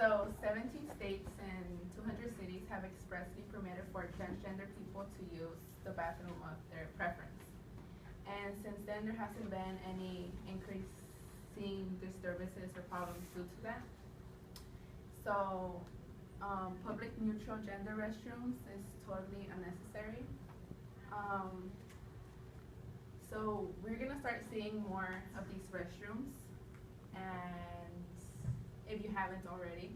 So 17 states and 200 cities have expressly permitted for transgender people to use the bathroom of their preference. And since then, there hasn't been any increasing disturbances or problems due to that. So public neutral gender restrooms is totally unnecessary. So we're gonna start seeing more of these restrooms, and if you haven't already.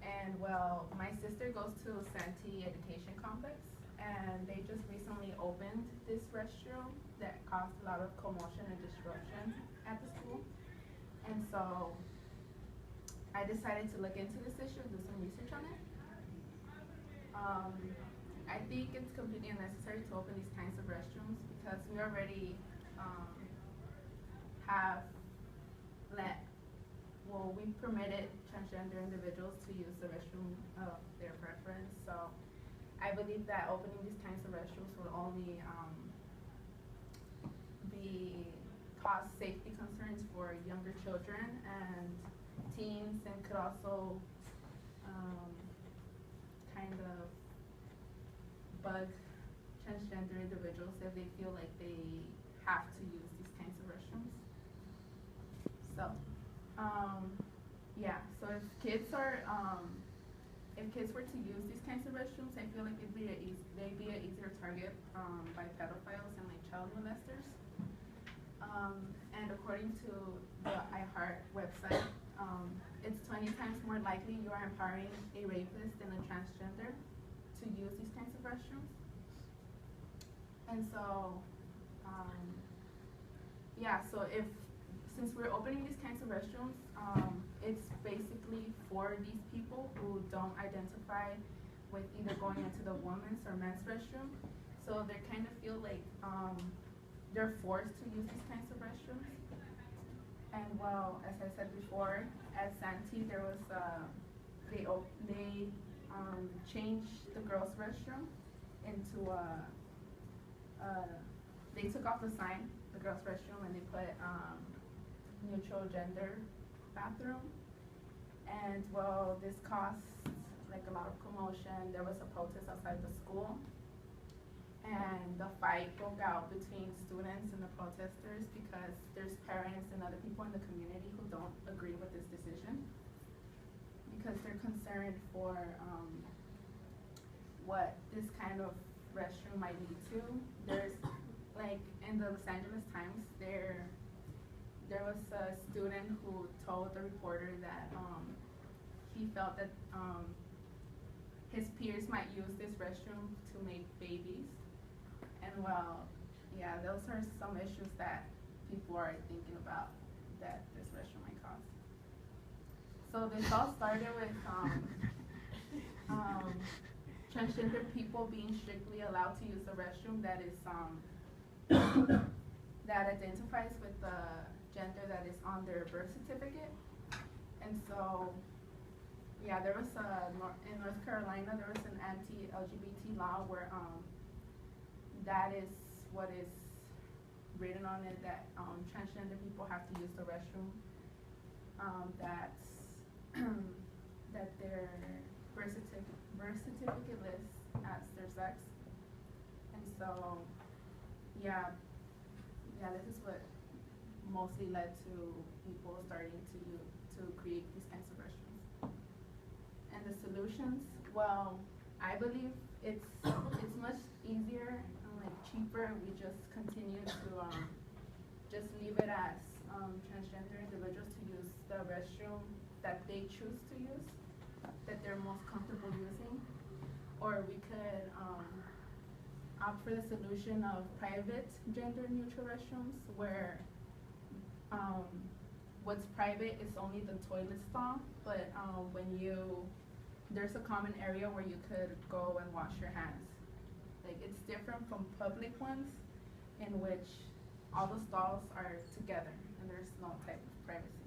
And well, my sister goes to Santee Education Complex, and they just recently opened this restroom that caused a lot of commotion and disruption at the school. And so I decided to look into this issue and do some research on it. I think it's completely unnecessary to open these kinds of restrooms because we already have we permitted transgender individuals to use the restroom of their preference. So I believe that opening these kinds of restrooms will only cause safety concerns for younger children and teens, and could also kind of bug transgender individuals if they feel like they have to use these kinds of restrooms. So, yeah. So if kids were to use these kinds of restrooms, I feel like they'd be an easier target by pedophiles and like child molesters. And according to the iHeart website, it's 20 times more likely you are empowering a rapist than a transgender to use these kinds of restrooms. And so, yeah, so since we're opening these kinds of restrooms, it's basically for these people who don't identify with either going into the women's or men's restroom. So they kind of feel like they're forced to use these kinds of restrooms. And well, as I said before, at Santee there was they changed the girls' restroom into they took off the sign, the girls' restroom, and they put neutral gender bathroom. And well, this caused like a lot of commotion. There was a protest outside the school, and the fight broke out between students and the protesters because there's parents and other people in the community who don't agree with this decision because they're concerned for what this kind of restroom might lead to. There's like in the Los Angeles Times, there was a student who told the reporter that he felt that his peers might use this restroom to make babies. And well, yeah, those are some issues that people are thinking about that this restroom might cause. So this all started with transgender people being strictly allowed to use the restroom that is that identifies with the gender that is on their birth certificate. And so, yeah, there was in North Carolina there was an anti-LGBT law where that is what is written on it, that transgender people have to use the restroom that their birth certificate lists as their sex. And so, yeah, this is what mostly led to people starting to create these kinds of restrooms. And the solutions, well, I believe it's much easier and like cheaper. We just continue to just leave it as transgender individuals to use the restroom that they choose to use, that they're most comfortable using, or we could opt for the solution of private gender neutral restrooms where what's private is only the toilet stall, but there's a common area where you could go and wash your hands. Like, it's different from public ones in which all the stalls are together and there's no type of privacy.